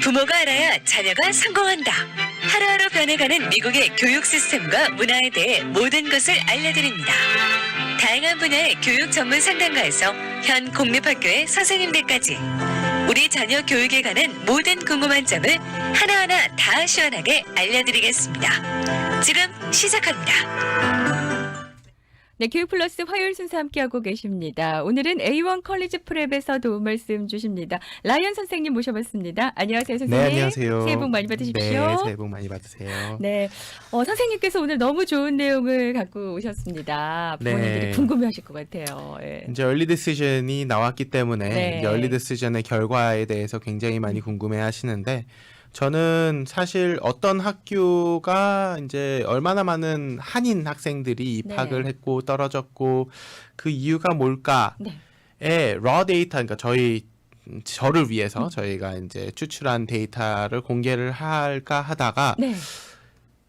부모가 알아야 자녀가 성공한다. 하루하루 변해가는 미국의 교육 시스템과 문화에 대해 모든 것을 알려드립니다. 다양한 분야의 교육 전문 상담가에서 현 공립학교의 선생님들까지 우리 자녀 교육에 관한 모든 궁금한 점을 하나하나 다 시원하게 알려드리겠습니다. 지금 시작합니다. 네, 교육 플러스 화요일 순서 함께하고 계십니다. 오늘은 A1 컬리지 프랩에서 도움 말씀 주십니다. 라이언 선생님 모셔봤습니다. 안녕하세요, 선생님. 네, 안녕하세요. 새해 복 많이 받으십시오. 네, 새해 복 많이 받으세요. 네, 선생님께서 오늘 너무 좋은 내용을 갖고 오셨습니다. 부모님들이 네. 궁금해하실 것 같아요. 예. 이제 early decision이 나왔기 때문에 네. 이제 early decision의 결과에 대해서 굉장히 많이 궁금해 하시는데 저는 사실 어떤 학교가 이제 얼마나 많은 한인 학생들이 입학을 네. 했고 떨어졌고 그 이유가 뭘까에 네. raw data, 그러니까 저를 위해서 저희가 이제 추출한 데이터를 공개를 할까 하다가 네.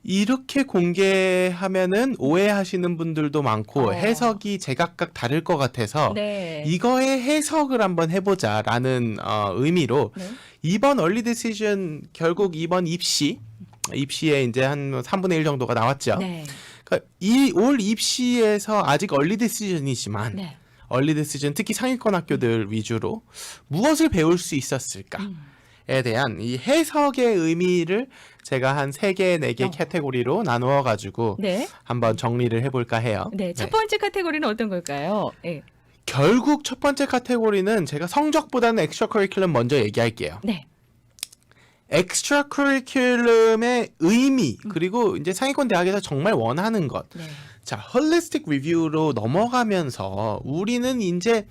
이렇게 공개하면은 오해하시는 분들도 많고 해석이 제각각 다를 것 같아서 네. 이거의 해석을 한번 해보자라는 의미로 네. 이번 early decision 결국 이번 입시에 이제 한 3분의 1 정도가 나왔죠. 네. 그러니까 올 입시에서 아직 early decision이지만 네. early decision 특히 상위권 학교들 위주로 무엇을 배울 수 있었을까에 대한 이 해석의 의미를 제가 한 3개, 4개 캐테고리로 나누어 가지고 네. 한번 정리를 해볼까 해요. 네. 첫 번째 카테고리는 어떤 걸까요? 예. 결국 첫 번째 카테고리는 제가 성적보다는 엑스트라 커리큘럼 먼저 얘기할게요. 네. 엑스트라 커리큘럼의 의미 그리고 이제 상위권 대학에서 정말 원하는 것. 네. 자, 홀리스틱 리뷰로 넘어가면서 우리는 이제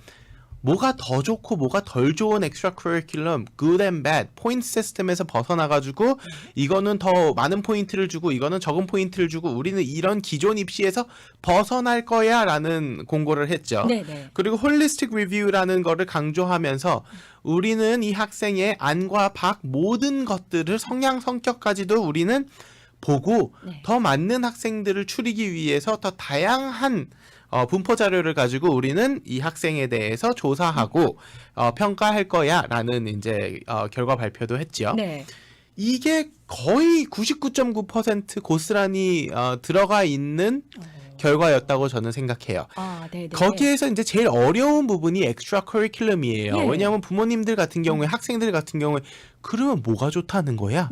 뭐가 더 좋고 뭐가 덜 좋은 엑스트라 커리큘럼, good and bad, 포인트 시스템에서 벗어나가지고 이거는 더 많은 포인트를 주고 이거는 적은 포인트를 주고 우리는 이런 기존 입시에서 벗어날 거야 라는 공고를 했죠. 네네. 그리고 홀리스틱 리뷰라는 거를 강조하면서 우리는 이 학생의 안과 박 모든 것들을 성향, 성격까지도 우리는 보고 네. 더 맞는 학생들을 추리기 위해서 더 다양한 분포 자료를 가지고 우리는 이 학생에 대해서 조사하고 평가할 거야라는 이제 결과 발표도 했죠. 네. 이게 거의 99.9% 고스란히 들어가 있는 결과였다고 저는 생각해요. 아, 네네. 거기에서 이제 제일 어려운 부분이 엑스트라 커리큘럼이에요. 예. 왜냐하면 부모님들 같은 경우에 학생들 같은 경우에 그러면 뭐가 좋다는 거야?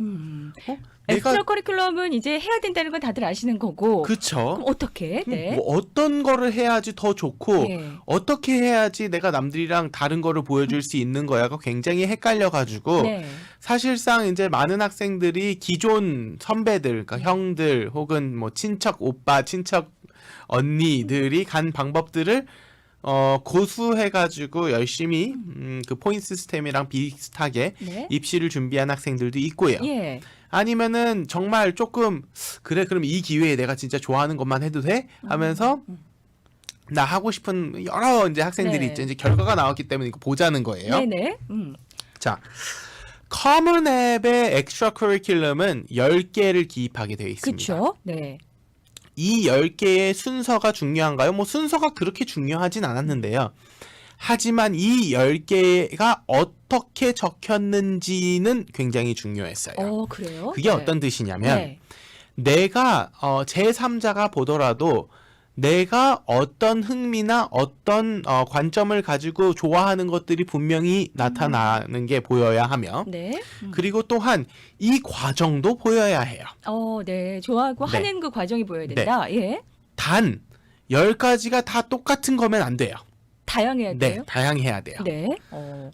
엑스트라 커리큘럼은 이제 해야 된다는 건 다들 아시는 거고. 그쵸? 그럼 어떻게? 네. 뭐 어떤 거를 해야지 더 좋고 예. 어떻게 해야지 내가 남들이랑 다른 거를 보여줄 수 있는 거야가 굉장히 헷갈려가지고 네. 사실상 이제 많은 학생들이 기존 선배들, 그러니까 형들 혹은 뭐 친척 오빠, 친척 언니들이 간 방법들을 고수해가지고 열심히 그 포인트 시스템이랑 비슷하게 네. 입시를 준비한 학생들도 있고요. 예. 아니면은 정말 조금 그래 그럼 이 기회에 내가 진짜 좋아하는 것만 해도 돼? 하면서 나 하고 싶은 여러 이제 학생들이 네. 있죠. 이제 결과가 나왔기 때문에 이거 보자는 거예요. 네네. 자, 커먼 앱의 엑스트라 커리큘럼은 10개를 기입하게 되어 있습니다. 그렇죠. 네. 이 10개의 순서가 중요한가요? 뭐 순서가 그렇게 중요하진 않았는데요. 하지만 이 10개가 어떻게 적혔는지는 굉장히 중요했어요. 그래요? 그게 네. 어떤 뜻이냐면 네. 내가 제3자가 보더라도 내가 어떤 흥미나 어떤 관점을 가지고 좋아하는 것들이 분명히 나타나는 게 보여야 하며 네. 그리고 또한 이 과정도 보여야 해요. 네. 좋아하고 네. 하는 그 과정이 보여야 된다. 예. 단 10가지가 다 똑같은 거면 안 돼요. 다양해야 네, 돼요. 다양해야 돼요. 네.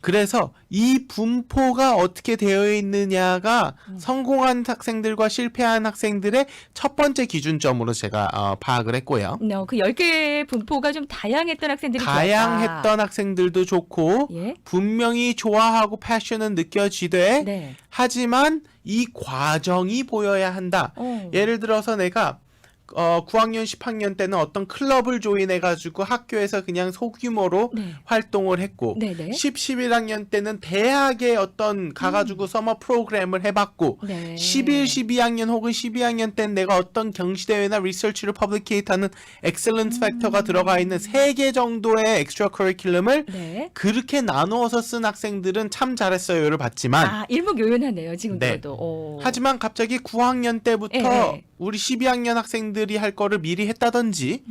그래서 이 분포가 어떻게 되어 있느냐가 성공한 학생들과 실패한 학생들의 첫 번째 기준점으로 제가 파악을 했고요. 그 10개의 분포가 좀 다양했던 학생들이 다양했던 좋았다. 학생들도 좋고 예. 분명히 좋아하고 패션은 느껴지되 네. 하지만 이 과정이 보여야 한다. 어. 예를 들어서 내가 9학년, 10학년 때는 어떤 클럽을 조인해가지고 학교에서 그냥 소규모로 네. 활동을 했고, 네네. 10, 11학년 때는 대학에 어떤 가가지고 서머 프로그램을 해봤고, 네. 11, 12학년 혹은 12학년 때는 내가 어떤 경시대회나 리서치를 퍼블리케이트하는 엑셀런스 팩터가 들어가 있는 3개 정도의 엑스트라 커리큘럼을 네. 그렇게 나누어서 쓴 학생들은 참 잘했어요를 받지만, 아, 일목요연하네요. 지금 네. 들어도. 오. 하지만 갑자기 9학년 때부터 네. 우리 12학년 학생들이 할 거를 미리 했다든지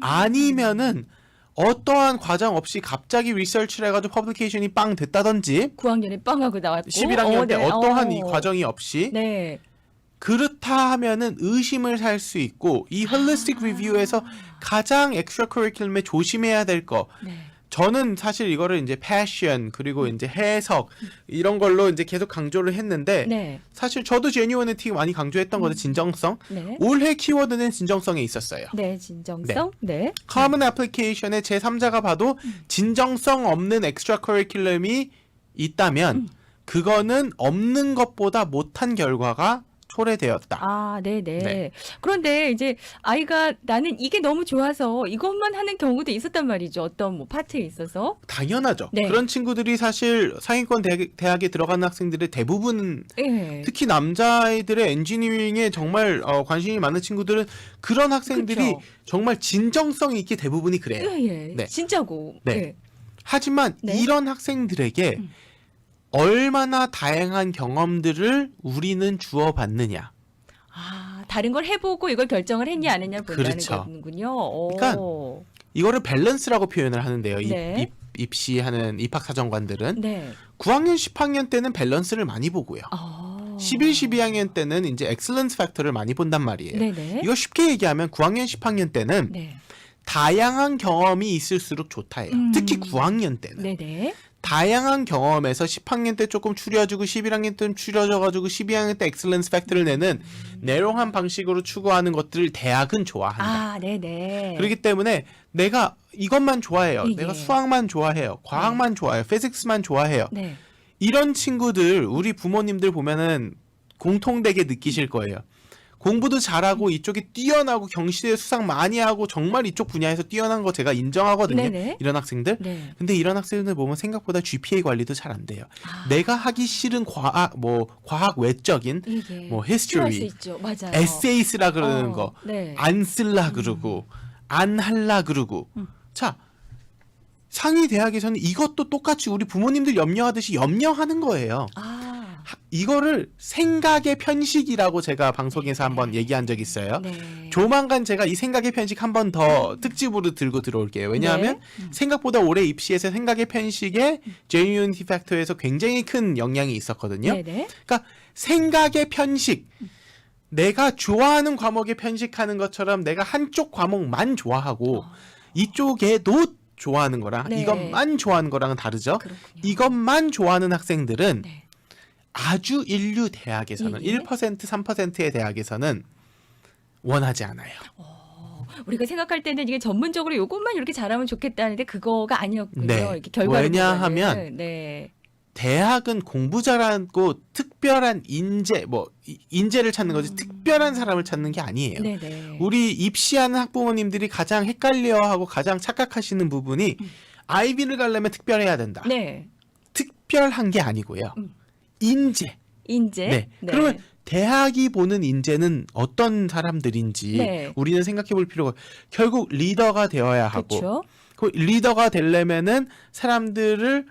아니면은 어떠한 과정 없이 갑자기 리서치를 해가지고 퍼블리케이션이 빵 됐다든지 9학년에 빵하고 나왔고 11학년 때 네. 어떠한 이 과정이 없이 네. 그렇다 하면은 의심을 살 수 있고 이 홀리스틱 리뷰에서 가장 엑스트라 커리큘럼에 조심해야 될 거 네. 저는 사실 이거를 이제 패션 그리고 이제 해석 이런 걸로 이제 계속 강조를 했는데 네. 사실 저도 제뉴어니티 많이 강조했던 거죠. 진정성. 네. 올해 키워드는 진정성에 있었어요. 네, 진정성. 네. 커먼 애플리케이션의 제3자가 봐도 진정성 없는 엑스트라 커리큘럼이 있다면 그거는 없는 것보다 못한 결과가 초래되었다. 아, 네네. 네. 그런데 이제 아이가 나는 이게 너무 좋아서 이것만 하는 경우도 있었단 말이죠. 어떤 뭐 파트에 있어서. 당연하죠. 네. 그런 친구들이 사실 상위권 대학에 들어가는 학생들의 대부분 예. 특히 남자아이들의 엔지니어링에 정말 관심이 많은 친구들은 그런 학생들이 그쵸. 정말 진정성 있게 대부분이 그래요. 예, 예. 네. 진짜고. 네. 예. 하지만 네. 이런 학생들에게 얼마나 다양한 경험들을 우리는 주어받느냐. 아, 다른 걸 해보고 이걸 결정을 했냐 안 했냐 본다는 그렇죠. 거군요. 오. 그러니까 이거를 밸런스라고 표현을 하는데요. 네. 입시하는 입학사정관들은 네. 9학년, 10학년 때는 밸런스를 많이 보고요. 아. 11, 12학년 때는 이제 엑셀런스 팩터를 많이 본단 말이에요. 네네. 이거 쉽게 얘기하면 9학년, 10학년 때는 네. 다양한 경험이 있을수록 좋다예요. 특히 9학년 때는. 네네. 다양한 경험에서 10학년 때 조금 추려주고 11학년 때 추려져가지고 12학년 때 엑셀런스 팩트를 내는 내롱한 방식으로 추구하는 것들을 대학은 좋아한다. 아, 네네. 그렇기 때문에 내가 이것만 좋아해요. 예, 내가 예. 수학만 좋아해요. 과학만 좋아해요. 피직스만 좋아해요. 네. 이런 친구들 우리 부모님들 보면은 공통되게 느끼실 거예요. 공부도 잘하고 이쪽에 뛰어나고 경시대 수상 많이 하고 정말 이쪽 분야에서 뛰어난 거 제가 인정하거든요. 네네. 이런 학생들. 네. 근데 이런 학생들 보면 생각보다 GPA 관리도 잘 안 돼요. 아. 내가 하기 싫은 과학 외적인 이게 뭐 필요할 수 history, 있죠. 맞아요. 에세이 쓰라 그러는 어, 거, 네. 안 쓸라 그러고 안 할라 그러고. 자, 상위 대학에서는 이것도 똑같이 우리 부모님들 염려하듯이 염려하는 거예요. 아. 이거를 생각의 편식이라고 제가 방송에서 한번 얘기한 적 있어요. 네. 조만간 제가 이 생각의 편식 한 번 더 특집으로 들고 들어올게요. 왜냐하면 생각보다 올해 입시에서 생각의 편식에 genuinity factor에서 굉장히 큰 영향이 있었거든요. 네네. 그러니까 생각의 편식, 내가 좋아하는 과목에 편식하는 것처럼 내가 한쪽 과목만 좋아하고 이쪽에도 좋아하는 거랑 네. 이것만 좋아하는 거랑은 다르죠. 그렇군요. 이것만 좋아하는 학생들은 네. 아주 인류 대학에서는 예. 1%, 3%의 대학에서는 원하지 않아요. 우리가 생각할 때는 이게 전문적으로 요것만 이렇게 잘하면 좋겠다는데 그거가 아니었군요. 네. 이렇게 결과를 왜냐하면 보면은. 네. 대학은 공부 잘하고 특별한 인재를 찾는 거지 특별한 사람을 찾는 게 아니에요. 네네. 우리 입시하는 학부모님들이 가장 헷갈려하고 가장 착각하시는 부분이 아이비를 가려면 특별해야 된다. 네. 특별한 게 아니고요. 인재. 인재. 네. 그러면 대학이 보는 인재는 어떤 사람들인지 네. 우리는 생각해 볼 필요가 결국 리더가 되어야 하고 그렇죠. 그 리더가 되려면은 사람들을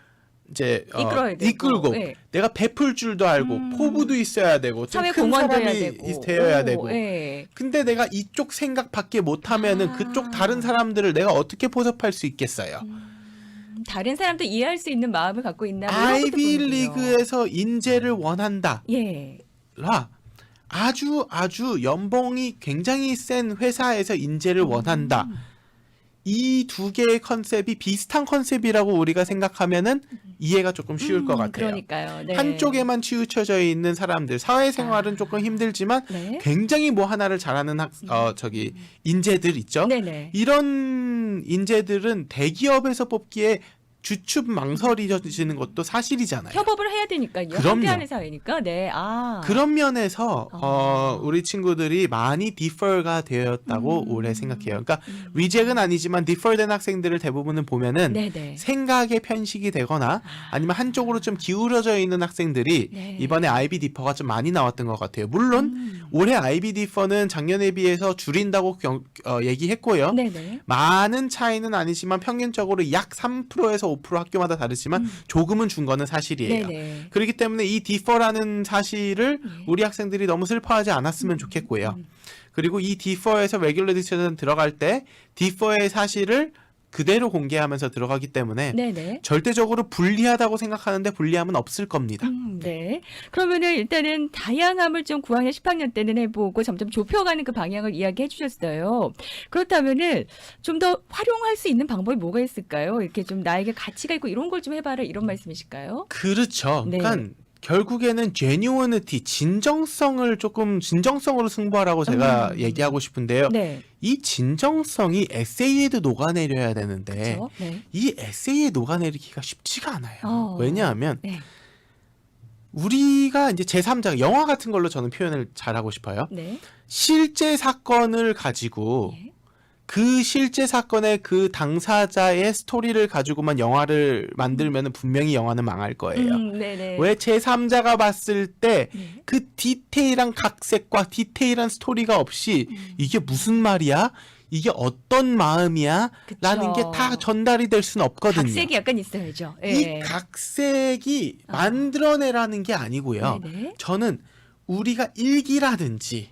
이제 이끌어야 되고, 이끌고 네. 내가 베풀 줄도 알고 포부도 있어야 되고 좀 사회 큰 공헌도 해야 사람이 되고. 되어야 오, 되고 네. 근데 내가 이쪽 생각밖에 못하면은 그쪽 다른 사람들을 내가 어떻게 포섭할 수 있겠어요? 다른 사람도 이해할 수 있는 마음을 갖고 있나 뭐 이런 것도 아이비 보는군요. 리그에서 인재를 원한다. 예. 라 아주 연봉이 굉장히 센 회사에서 인재를 원한다. 이 두 개의 컨셉이 비슷한 컨셉이라고 우리가 생각하면면 이해가 조금 쉬울 것 같아요. 그러니까요. 네. 한쪽에만 치우쳐져 있는 사람들, 사회생활은 조금 힘들지만 네. 굉장히 뭐 하나를 잘하는 인재들 있죠. 네네. 이런 인재들은 대기업에서 뽑기에 주춤 망설여지는 것도 사실이잖아요. 협업을 해야 되니까요. 그럼요. 함께하는 사회니까. 네. 그런 면에서 우리 친구들이 많이 디퍼가 되었다고 올해 생각해요. 그러니까 리젝은 아니지만 디퍼된 학생들을 대부분은 보면은 네네. 생각에 편식이 되거나 아니면 한쪽으로 좀 기울어져 있는 학생들이 네. 이번에 IB 디퍼가 좀 많이 나왔던 것 같아요. 물론 올해 IB 디퍼는 작년에 비해서 줄인다고 얘기했고요. 네네. 많은 차이는 아니지만 평균적으로 약 3%에서 5% 학교마다 다르지만 조금은 준 거는 사실이에요. 네네. 그렇기 때문에 이 디퍼라는 사실을 우리 학생들이 너무 슬퍼하지 않았으면 좋겠고요. 그리고 이 디퍼에서 레귤러 디스전 들어갈 때 디퍼의 사실을 그대로 공개하면서 들어가기 때문에 네네. 절대적으로 불리하다고 생각하는데 불리함은 없을 겁니다. 네. 그러면은 일단은 다양함을 좀 9학년, 10학년 때는 해보고 점점 좁혀가는 그 방향을 이야기해 주셨어요. 그렇다면은 좀 더 활용할 수 있는 방법이 뭐가 있을까요? 이렇게 좀 나에게 가치가 있고 이런 걸 좀 해봐라 이런 말씀이실까요? 그렇죠. 네. 그러니까 결국에는 genuinity, 진정성으로 승부하라고 제가 얘기하고 싶은데요. 네. 이 진정성이 에세이에도 녹아내려야 되는데 그렇죠. 네. 이 에세이에 녹아내리기가 쉽지가 않아요. 왜냐하면 네. 우리가 이제 제3자, 영화 같은 걸로 저는 표현을 잘하고 싶어요. 네. 실제 사건을 가지고 예. 그 실제 사건의 그 당사자의 스토리를 가지고만 영화를 만들면 분명히 영화는 망할 거예요. 네네. 왜 제3자가 봤을 때 네. 그 디테일한 각색과 디테일한 스토리가 없이 이게 무슨 말이야? 이게 어떤 마음이야? 그쵸. 라는 게 다 전달이 될 수는 없거든요. 각색이 약간 있어야죠. 예. 이 각색이 만들어내라는 게 아니고요. 네네. 저는 우리가 일기라든지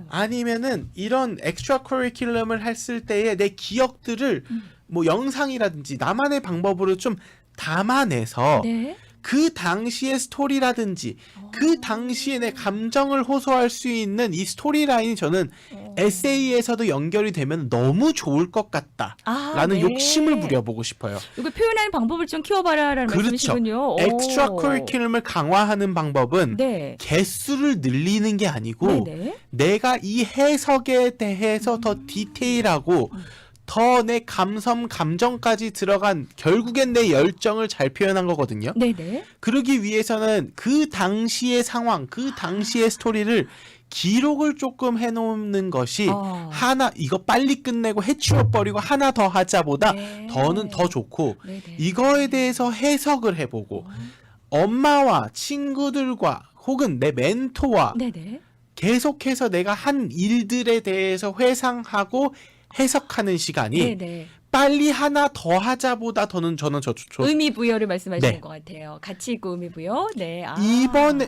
아니면은 이런 엑스트라 커리큘럼을 했을 때에 내 기억들을 뭐 영상이라든지 나만의 방법으로 좀 담아내서 네. 그 당시의 스토리라든지 그 당시에 내 감정을 호소할 수 있는 이 스토리라인이 저는 에세이에서도 연결이 되면 너무 좋을 것 같다라는 네. 욕심을 부려보고 싶어요. 이거 표현하는 방법을 좀 키워봐라라는 그렇죠. 말씀이시군요. 엑스트라 커리큘럼을 강화하는 방법은 네. 개수를 늘리는 게 아니고 네네. 내가 이 해석에 대해서 더 디테일하고 더 내 감정까지 들어간 결국엔 내 열정을 잘 표현한 거거든요. 네네. 그러기 위해서는 그 당시의 상황, 그 당시의 스토리를 기록을 조금 해놓는 것이 하나 이거 빨리 끝내고 해치워버리고 하나 더 하자보다 네. 더는 더 좋고 네네. 이거에 대해서 해석을 해보고 엄마와 친구들과 혹은 내 멘토와 네네. 계속해서 내가 한 일들에 대해서 회상하고 해석하는 시간이 네네. 빨리 하나 더 하자보다 더는 저는 의미 부여를 말씀하시는 네. 것 같아요. 가치 있고 의미 부여. 네.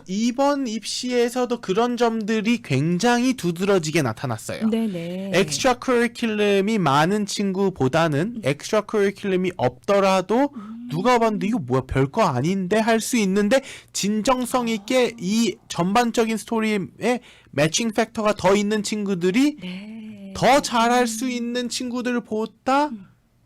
이번 입시에서도 그런 점들이 굉장히 두드러지게 나타났어요. 네네. 엑스트라 커리큘럼이 많은 친구보다는 엑스트라 커리큘럼이 없더라도 누가 봤는데 이거 뭐야 별거 아닌데 할 수 있는데 진정성 있게 이 전반적인 스토리에 매칭 팩터가 더 있는 친구들이 네. 더 잘할 수 있는 친구들보다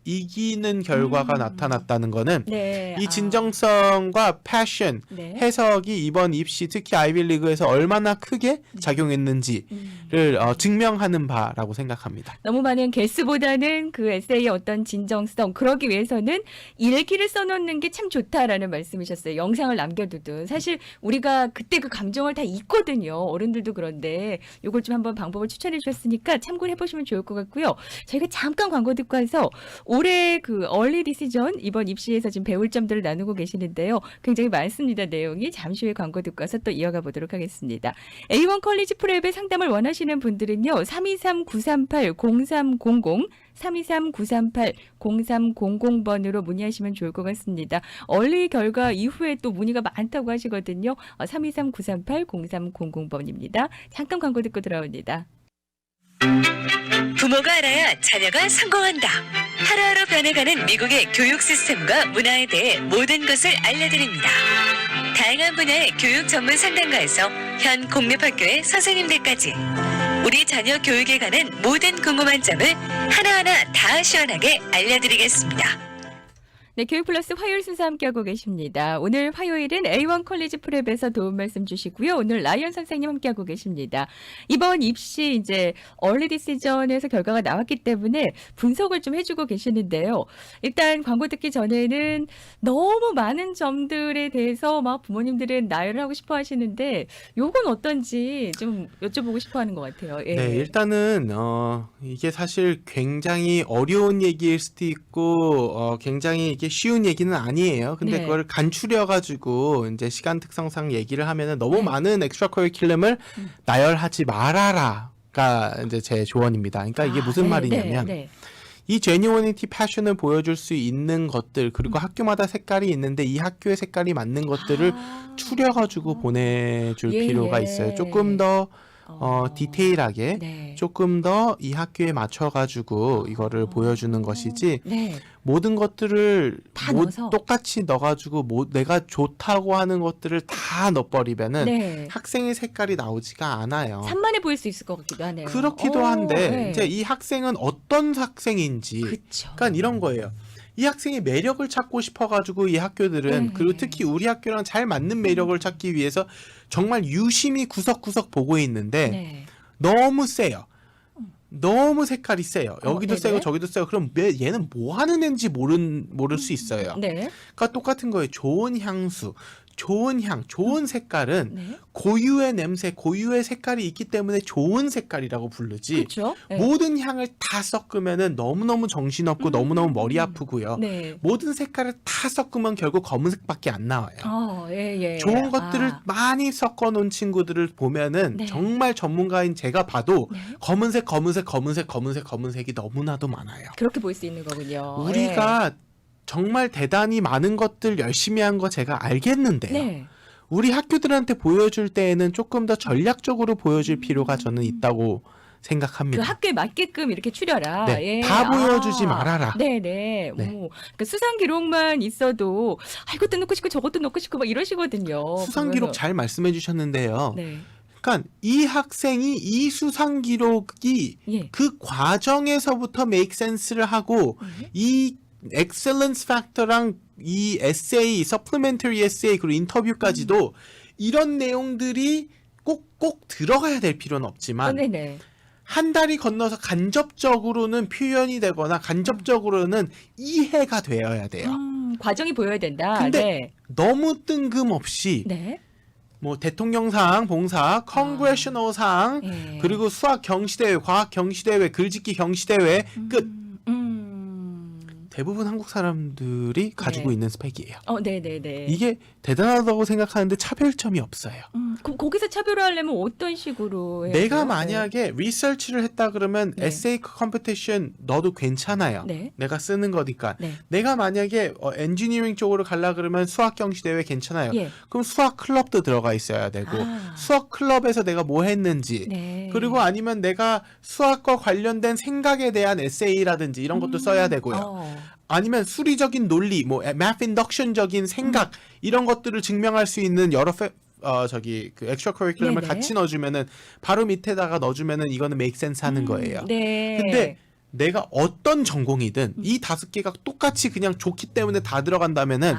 이기는 결과가 나타났다는 거는 네. 이 진정성과 패션, 네. 해석이 이번 입시 특히 아이빌리그에서 얼마나 크게 작용했는지를 증명하는 바라고 생각합니다. 너무 많은 개수보다는 그 에세이의 어떤 진정성, 그러기 위해서는 일기를 써놓는 게 참 좋다라는 말씀이셨어요. 영상을 남겨두든. 사실 우리가 그때 그 감정을 다 잊거든요. 어른들도 그런데 이걸 좀 한번 방법을 추천해 주셨으니까 참고를 해보시면 좋을 것 같고요. 저희가 잠깐 광고 듣고 와서 올해 그 얼리 디시전 이번 입시에서 지금 배울 점들을 나누고 계시는데요. 굉장히 많습니다. 내용이. 잠시 후에 광고 듣고 와서 또 이어가 보도록 하겠습니다. A1 컬리지 프랩의 상담을 원하시는 분들은요. 323-938-0300 323-938-0300번으로 문의하시면 좋을 것 같습니다. 얼리 결과 이후에 또 문의가 많다고 하시거든요. 323-938-0300번입니다. 잠깐 광고 듣고 돌아옵니다. 부모가 알아야 자녀가 성공한다. 하루하루 변해가는 미국의 교육 시스템과 문화에 대해 모든 것을 알려드립니다. 다양한 분야의 교육 전문 상담가에서 현 공립학교의 선생님들까지 우리 자녀 교육에 관한 모든 궁금한 점을 하나하나 다 시원하게 알려드리겠습니다. 네, 교육 플러스 화요일 순서 함께하고 계십니다. 오늘 화요일은 A1 컬리지 프랩에서 도움 말씀 주시고요. 오늘 라이언 선생님 함께하고 계십니다. 이번 입시 이제 얼리 디시전에서 결과가 나왔기 때문에 분석을 좀 해주고 계시는데요. 일단 광고 듣기 전에는 너무 많은 점들에 대해서 막 부모님들은 나열을 하고 싶어 하시는데 요건 어떤지 좀 여쭤보고 싶어 하는 것 같아요. 예. 네, 일단은 이게 사실 굉장히 어려운 얘기일 수도 있고 굉장히 이게 쉬운 얘기는 아니에요. 근데 네. 그걸 간추려 가지고 이제 시간 특성상 얘기를 하면은 너무 네. 많은 엑스트라 커리큘럼을 나열하지 말아라가 이제 제 조언입니다. 그러니까 이게 무슨 네, 말이냐면 네. 이 genuinity passion을 보여줄 수 있는 것들 그리고 학교마다 색깔이 있는데 이 학교의 색깔이 맞는 것들을 추려가지고 보내줄 예, 필요가 예. 있어요. 조금 더 디테일하게 네. 조금 더 이 학교에 맞춰가지고 이거를 보여주는 것이지 네. 모든 것들을 다 넣어서? 똑같이 넣어가지고 내가 좋다고 하는 것들을 다 넣어버리면은 네. 학생의 색깔이 나오지가 않아요. 산만해 보일 수 있을 것 같기도 하네요. 그렇기도 오, 한데 네. 이제 이 학생은 어떤 학생인지 그쵸. 그러니까 이런 거예요. 이 학생의 매력을 찾고 싶어가지고 이 학교들은 네. 그리고 특히 우리 학교랑 잘 맞는 매력을 찾기 위해서 정말 유심히 구석구석 보고 있는데 네. 너무 세요. 너무 색깔이 세요. 여기도 네네. 세고 저기도 세고 그럼 얘는 뭐 하는 애인지 모를 수 있어요. 네. 그러니까 똑같은 거예요. 좋은 향수, 좋은 향, 좋은 색깔은 네. 고유의 냄새, 고유의 색깔이 있기 때문에 좋은 색깔이라고 부르지. 그렇죠. 네. 모든 향을 다 섞으면은 너무너무 정신없고 너무너무 머리 아프고요. 네. 모든 색깔을 다 섞으면 결국 검은색밖에 안 나와요. 예, 예. 좋은 것들을 많이 섞어 놓은 친구들을 보면은 네. 정말 전문가인 제가 봐도 네. 검은색이 너무나도 많아요. 그렇게 보일 수 있는 거군요. 우리가 정말 대단히 많은 것들 열심히 한 거 제가 알겠는데요. 네. 우리 학교들한테 보여줄 때에는 조금 더 전략적으로 보여줄 필요가 저는 있다고 그 생각합니다. 학교에 맞게끔 이렇게 추려라. 네, 예. 다 보여주지 말아라. 네네. 네. 그러니까 수상 기록만 있어도 이것도 넣고 싶고 저것도 넣고 싶고 막 이러시거든요. 수상 기록 잘 말씀해 주셨는데요. 네. 그러니까 이 학생이 이 수상 기록이 예. 그 과정에서부터 make sense를 하고 이 excellence factor랑 이 essay, supplementary essay 그리고 인터뷰까지도 이런 내용들이 꼭 들어가야 될 필요는 없지만 네네. 한 달이 건너서 간접적으로는 표현이 되거나 간접적으로는 이해가 되어야 돼요. 과정이 보여야 된다. 근데 너무 뜬금없이 네. 뭐 대통령상, 봉사, congressional상, 예. 그리고 수학 경시대회, 과학 경시대회, 글짓기 경시대회 끝. 대부분 한국 사람들이 가지고 있는 스펙이에요. 네네네. 이게 대단하다고 생각하는데 차별점이 없어요. 거기서 차별화하려면 어떤 식으로 해야 내가 돼요? 만약에 리서치를 했다 그러면 네. 에세이 컴피티션 넣어도 괜찮아요. 네. 내가 쓰는 거니까. 네. 내가 만약에 엔지니어링 쪽으로 가려 그러면 수학 경시대회 괜찮아요. 예. 그럼 수학 클럽도 들어가 있어야 되고 수학 클럽에서 내가 뭐 했는지 네. 그리고 아니면 내가 수학과 관련된 생각에 대한 에세이라든지 이런 것도 써야 되고요. 아니면 수리적인 논리, 뭐 math induction적인 생각 이런 것들을 증명할 수 있는 여러 그 엑스트라 커리큘럼을 네네. 같이 넣어주면은 바로 밑에다가 넣어주면은 이거는 make sense 하는 거예요. 네. 근데 내가 어떤 전공이든 이 5개가 똑같이 그냥 좋기 때문에 다 들어간다면은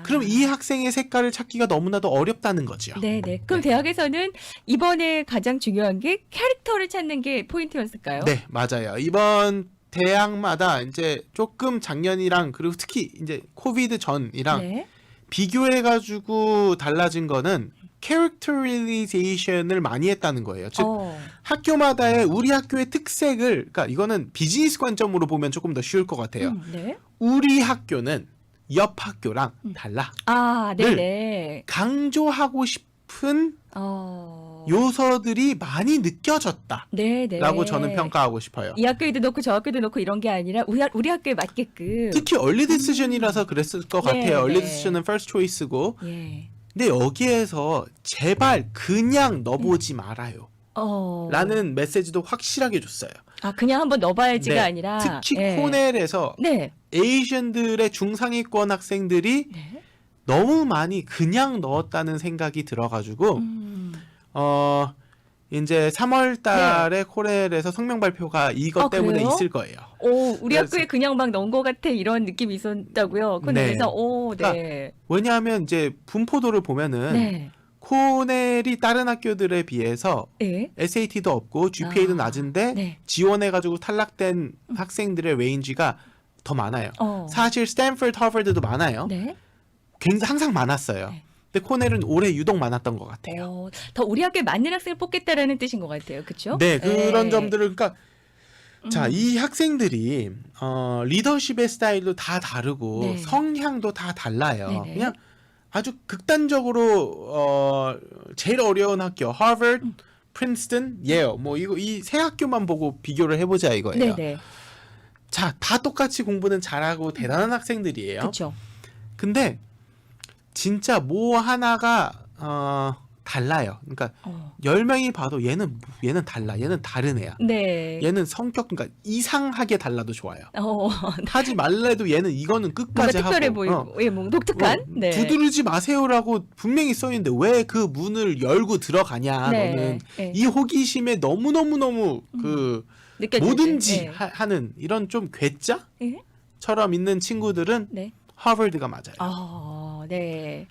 그럼 이 학생의 색깔을 찾기가 너무나도 어렵다는 거죠. 네네. 그럼 대학에서는 이번에 가장 중요한 게 캐릭터를 찾는 게 포인트였을까요? 네, 맞아요. 이번 대학마다 이제 조금 작년이랑 그리고 특히 이제 코비드 전이랑 네. 비교해가지고 달라진 거는 캐릭터리제이션을 많이 했다는 거예요. 즉 학교마다의 우리 학교의 특색을 그러니까 이거는 비즈니스 관점으로 보면 조금 더 쉬울 것 같아요. 네. 우리 학교는 옆 학교랑 달라. 네네. 강조하고 싶은 요소들이 많이 느껴졌다. 네네. 라고 저는 평가하고 싶어요. 이 학교에도 넣고 저 학교도 넣고 이런 게 아니라 우리 학교에 맞게끔. 특히 early decision이라서 그랬을 것 같아요. early decision은 first choice고. 예. 근데 여기에서 제발 그냥 넣어보지 말아요. 라는 메시지도 확실하게 줬어요. 그냥 한번 넣어봐야지가 네. 아니라. 특히 코넬에서 네. 에이전들의 중상위권 학생들이 네. 너무 많이 그냥 넣었다는 생각이 들어가지고 이제 3월 달에 코렐에서 성명 발표가 이것 때문에 그래요? 있을 거예요. 오, 우리 그래서- 학교에 그냥 막 넣은 것 같아 이런 느낌이 있었다고요. 코넬에서 오, 네. 왜냐하면 이제 분포도를 보면은 네. 코넬이 다른 학교들에 비해서 네. SAT도 없고 GPA도 아, 낮은데 네. 지원해가지고 탈락된 학생들의 레인지가 더 많아요. 사실 스탠퍼드, 하버드도 많아요. 네. 굉장히 항상 많았어요. 네. 근데 코넬은 올해 유독 많았던 것 같아요. 더 우리 학교에 맞는 학생을 뽑겠다라는 뜻인 것 같아요. 그렇죠? 네, 그런 점들을 그러니까 자, 음. 이 학생들이 리더십의 스타일도 다 다르고 네. 성향도 다 달라요. 네네. 그냥 아주 극단적으로 제일 어려운 학교 하버드, 프린스턴, 예일 뭐 이거 이 세 학교만 보고 비교를 해보자 이거예요. 네네. 자, 다 똑같이 공부는 잘하고 대단한 학생들이에요. 그렇죠. 근데 진짜 뭐 하나가 달라요. 그러니까 10명이 봐도 얘는 달라. 얘는 다른 애야. 네. 얘는 성격 그러니까 이상하게 달라도 좋아요. 어, 하지 말래도 얘는 이거는 뭔가 끝까지 특별해 하고 보이고, 예, 뭔가 독특한. 네. 두드리지 마세요라고 분명히 써 있는데 왜 그 문을 열고 들어가냐 네. 너는 네. 이 호기심에 너무 그 느껴지지? 뭐든지 네. 하는 이런 좀 괴짜처럼 예? 있는 친구들은 네. 하버드가 맞아요. 네.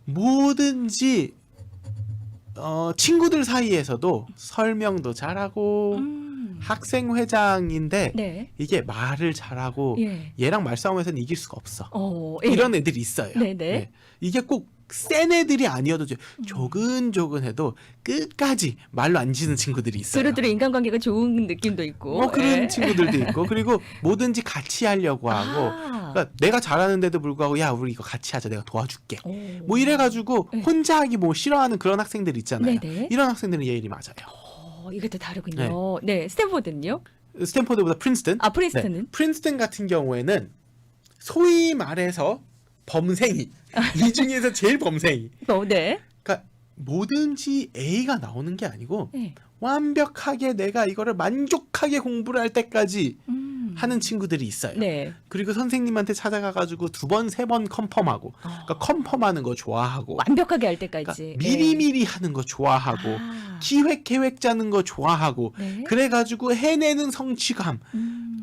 뭐든지 친구들 사이에서도 설명도 잘하고 학생회장인데 네. 이게 말을 잘하고 예. 얘랑 말싸움에서는 이길 수가 없어. 예. 이런 애들이 있어요. 네네. 네. 이게 꼭 센 애들이 아니어도 조근조근해도 끝까지 말로 안 지는 친구들이 있어요. 두루두루 인간관계가 좋은 느낌도 있고. 뭐 그런 예. 친구들도 있고 그리고 뭐든지 같이 하려고 하고 그러니까 내가 잘하는데도 불구하고 야 우리 이거 같이 하자 내가 도와줄게 뭐 이래가지고 네. 혼자 하기 뭐 싫어하는 그런 학생들 있잖아요. 네네. 이런 학생들은 예일이 맞아요. 이것도 다르군요. 네. 스탠포드는요? 스탠포드보다 프린스턴. 프린스턴은? 네. 프린스턴 같은 경우에는 소위 말해서 범생이 이 중에서 제일 범생이. 네. 그러니까 뭐든지 A가 나오는 게 아니고 네. 완벽하게 내가 이거를 만족하게 공부를 할 때까지 하는 친구들이 있어요. 네. 그리고 선생님한테 찾아가가지고 2번, 3번 컨펌하고, 그러니까 컨펌하는 거 좋아하고, 완벽하게 할 그러니까 때까지. 미리미리 하는 거 좋아하고, 계획 짜는 거 좋아하고, 네. 그래가지고 해내는 성취감,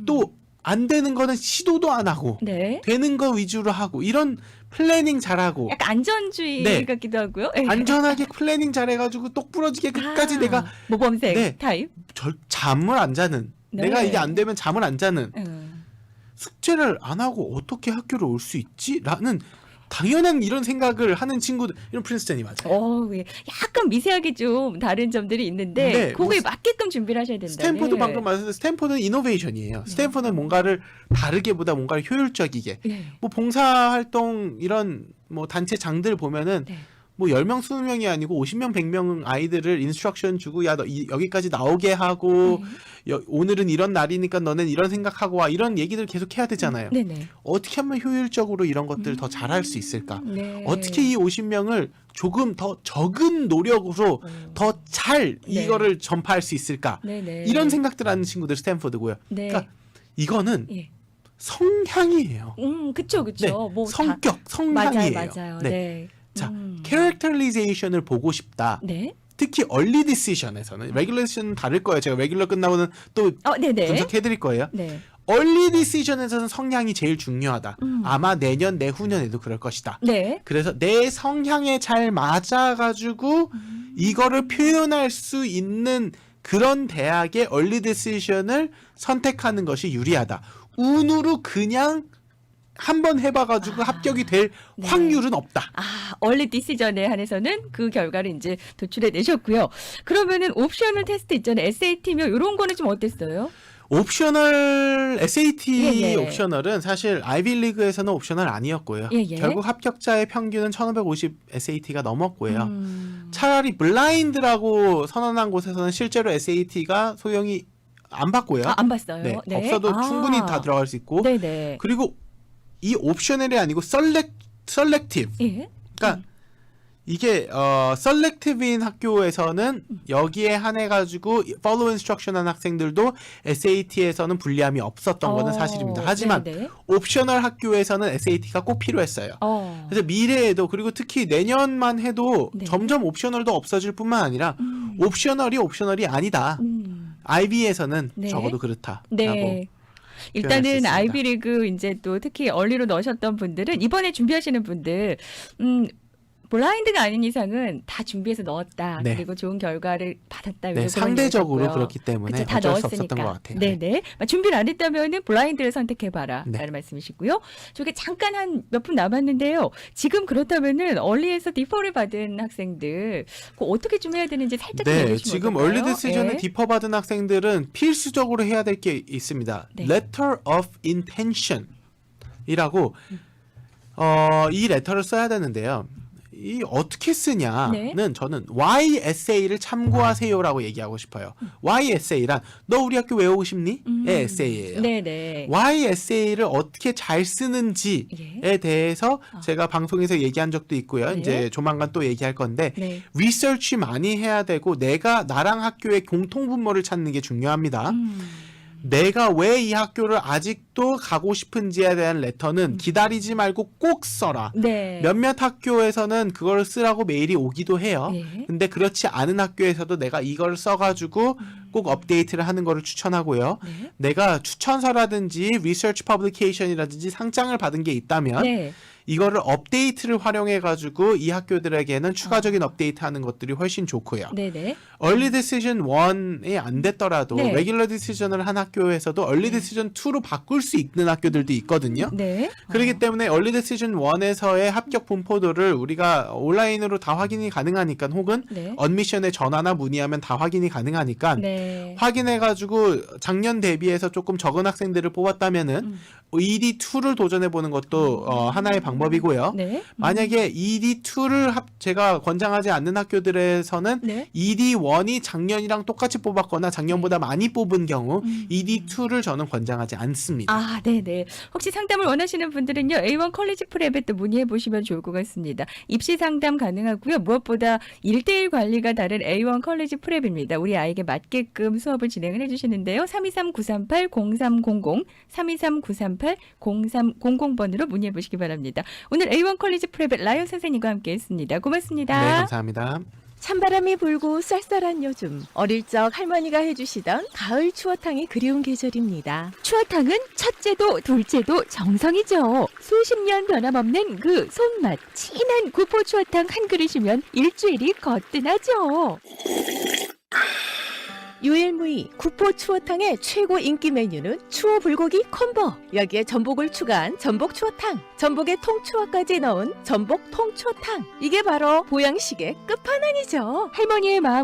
또 안 되는 거는 시도도 안 하고, 네. 되는 거 위주로 하고, 이런 플래닝 잘하고, 약간 안전주의 네. 같기도 하고요. 예. 안전하게 플래닝 잘해가지고 똑 부러지게 끝까지 내가 모범생 네. 타입. 잠을 안 자는, 네. 내가 이게 안 되면 잠을 안 자는, 음. 숙제를 안 하고 어떻게 학교를 올 수 있지? 라는 당연한 이런 생각을 하는 친구들, 이런 프린스턴이 맞아요. 예. 약간 미세하게 좀 다른 점들이 있는데 네, 그거에 뭐 맞게끔 준비를 하셔야 된다. 스탠포드 방금 말씀드린 스탠포드는 이노베이션이에요. 스탠포드는 뭔가를 다르게보다 뭔가를 효율적이게. 네. 뭐 봉사활동 이런 뭐 단체장들 보면은 네. 뭐 10명, 20명이 아니고 50명, 100명 아이들을 인스트럭션 주고 야, 너 여기까지 나오게 하고 오늘은 이런 날이니까 너는 이런 생각하고 와 이런 얘기들 계속 해야 되잖아요. 네네. 어떻게 하면 효율적으로 이런 것들을 더 잘할 수 있을까? 네. 어떻게 이 50명을 조금 더 적은 노력으로 더 잘 네. 이거를 전파할 수 있을까? 네네. 이런 생각들 하는 친구들 스탠포드고요. 네. 그러니까 이거는 예. 성향이에요. 그쵸. 네, 뭐 성격, 성향이에요. 맞아요. 네. 네. 자, 캐릭터리제이션을 보고 싶다. 네. 특히 얼리 디시션에서는 레귤레이션은 다를 거예요. 제가 레귤러 끝나고는 또 네네. 분석해 드릴 거예요. 네. 얼리 디시션에서는 성향이 제일 중요하다. 아마 내년, 내후년에도 그럴 것이다. 네. 그래서 내 성향에 잘 맞아가지고 이거를 표현할 수 있는 그런 대학의 얼리 디시션을 선택하는 것이 유리하다. 운으로 그냥 한번 해봐가지고 합격이 될 네. 확률은 없다. 얼리 디시전에 한해서는 그 결과를 이제 도출해 내셨고요. 그러면은 옵셔널 테스트 있잖아요. SAT며 이런 거는 좀 어땠어요? 옵셔널 SAT 예. 옵셔널은 사실 아이비리그에서는 옵셔널 아니었고요. 예. 결국 합격자의 평균은 1550 SAT가 넘었고요. 차라리 블라인드라고 선언한 곳에서는 실제로 SAT가 소용이 안 받고요. 안 봤어요. 네, 네. 없어도 충분히 다 들어갈 수 있고. 네네. 그리고 이 옵셔널이 아니고 셀렉티브. 예. 그러니까 이게 셀렉티브인 학교에서는 여기에 한해 가지고 follow instruction 한 학생들도 SAT에서는 불리함이 없었던 거는 사실입니다. 하지만 네네. 옵셔널 학교에서는 SAT가 꼭 필요했어요. 그래서 미래에도 그리고 특히 내년만 해도 네. 점점 옵셔널도 없어질 뿐만 아니라 옵셔널이 아니다. IB에서는 네. 적어도 그렇다라고. 네. 수 일단은 있습니다. 아이비리그 이제 또 특히 얼리로 넣으셨던 분들은 이번에 준비하시는 분들 블라인드가 아닌 이상은 다 준비해서 넣었다. 네. 그리고 좋은 결과를 받았다. 네, 그런 상대적으로 얘기였고요. 그렇기 때문에 그쵸, 다 어쩔 수 없었던 넣었으니까. 것 같아요. 네네. 준비를 안 했다면은 블라인드를 선택해봐라. 네. 라는 말씀이시고요. 저게 잠깐 한 몇 분 남았는데요. 지금 그렇다면은 얼리에서 디퍼를 받은 학생들 그거 어떻게 좀 해야 되는지 살짝 좀 네, 얘기해 주시면 지금 어떨까요? 얼리 디시전에 예. 디퍼 받은 학생들은 필수적으로 해야 될 게 있습니다. 네. Letter of Intention 이라고 이 레터를 써야 되는데요. 이 어떻게 쓰냐는 네. 저는 Y 에세이를 참고하세요라고 얘기하고 싶어요. Y 에세이란 너 우리 학교 왜 오고 싶니? 의 에세이예요. 네네. Y 에세이를 어떻게 잘 쓰는지에 예. 대해서 제가 방송에서 얘기한 적도 있고요. 네. 이제 조만간 또 얘기할 건데 네. 리서치 많이 해야 되고 나랑 학교의 공통분모를 찾는 게 중요합니다. 내가 왜 이 학교를 아직도 가고 싶은지에 대한 레터는 기다리지 말고 꼭 써라. 네. 몇몇 학교에서는 그걸 쓰라고 메일이 오기도 해요. 네. 근데 그렇지 않은 학교에서도 내가 이걸 써가지고 꼭 업데이트를 하는 거를 추천하고요. 네. 내가 추천서라든지 리서치 퍼블리케이션이라든지 상장을 받은 게 있다면 네. 이거를 업데이트를 활용해가지고 이 학교들에게는 추가적인 업데이트하는 것들이 훨씬 좋고요. 네네. Early Decision 1이 안 됐더라도 네. Regular Decision을 한 학교에서도 Early Decision 2로 바꿀 수 있는 학교들도 있거든요. 네. 그렇기 때문에 Early Decision 1에서의 합격 분포도를 우리가 온라인으로 다 확인이 가능하니까 혹은 네. 언미션에 전화나 문의하면 다 확인이 가능하니까 네. 확인해가지고 작년 대비해서 조금 적은 학생들을 뽑았다면은 ED2를 도전해보는 것도 하나의 방법이고요. 네. 만약에 ED2를 제가 권장하지 않는 학교들에서는 네. ED1이 작년이랑 똑같이 뽑았거나 작년보다 많이 뽑은 경우 ED2를 저는 권장하지 않습니다. 아, 네네. 혹시 상담을 원하시는 분들은요, A1 컬리지 프랩에 또 문의해 보시면 좋을 것 같습니다. 입시 상담 가능하고요. 무엇보다 1대1 관리가 다른 A1 컬리지 프랩입니다. 우리 아이에게 맞게끔 수업을 진행을 해주시는데요. 323-938-0300, 323-938-0300번으로 문의해 보시기 바랍니다. 오늘 A1 컬리지 프랩의 라이언 선생님과 함께 했습니다. 고맙습니다. 네, 감사합니다. 찬바람이 불고 쌀쌀한 요즘 어릴 적 할머니가 해주시던 가을 추어탕이 그리운 계절입니다. 추어탕은 첫째도 둘째도 정성이죠. 수십 년 변함없는 그 손맛, 진한 구포 추어탕 한 그릇이면 일주일이 거뜬하죠. 유일무이 구포 추어탕의 최고 인기 메뉴는 추어 불고기 콤보. 여기에 전복을 추가한 전복 추어탕, 전복에 통추어까지 넣은 전복 통추어탕. 이게 바로 보양식의 끝판왕이죠. 할머니의 마음